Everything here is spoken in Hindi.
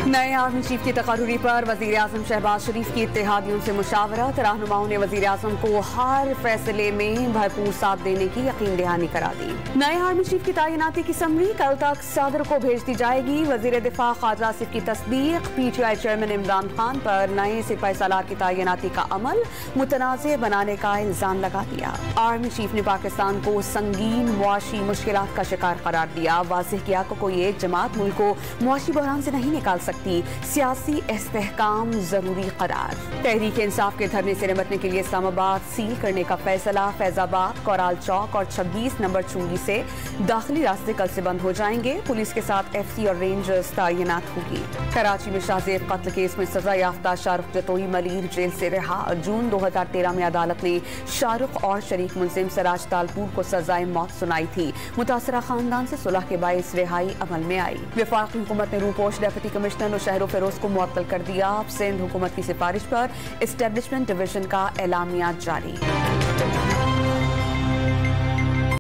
नए आर्मी चीफ की तकर्री पर वज़ीर-ए-आज़म शहबाज शरीफ की इत्तेहादियों से मुशावरत। रहनुमाओं ने वज़ीर-ए-आज़म को हर फैसले में भरपूर साथ देने की यकीन दहानी करा दी। नए आर्मी चीफ की तैनाती की समरी कल तक सदर को भेज दी जाएगी। वज़ीर दिफा ख्वाजा आसिफ की तस्दीक। PTI चेयरमैन इमरान खान पर नए सिपाही सालार की तैनाती का अमल मुतनाज़ बनाने का इल्जाम लगा दिया। आर्मी चीफ ने पाकिस्तान को संगीन मुआशी मुश्किलात का शिकार करार दिया। वाज़ेह किया कि कोई एक जमात मुल्क को मुआशी बहरान से नहीं निकाल सकती। सियासी इस्तेहकाम जरूरी करार। तहरीक इंसाफ के धरने से निपटने के लिए इस्लामाबाद सील करने का फैसला। फैजाबाद, कोराल चौक और 26 नंबर चुंगी से दाखिली रास्ते कल से बंद हो जाएंगे। पुलिस के साथ FC और रेंजर्स तैनात होगी। कराची में शाहजेब कत्ल केस में सजा याफ्ता शाहरुख जतोई मलिर जेल से रिहा। जून 2013 में अदालत ने शाहरुख और शरीक मुलजिम सराज तालपुर को सजाए मौत सुनाई थी। मुतासरा खानदान से सुलह के बायस रिहाई अमल में आई। वफाकी हुकूमत ने रूपोश डेप्यूटी कमिश्नर शहरो फेरोज को मुअत्तल कर दिया। सिंध हुकूमत की सिफारिश पर एस्टेब्लिशमेंट डिवीजन का एलामिया जारी।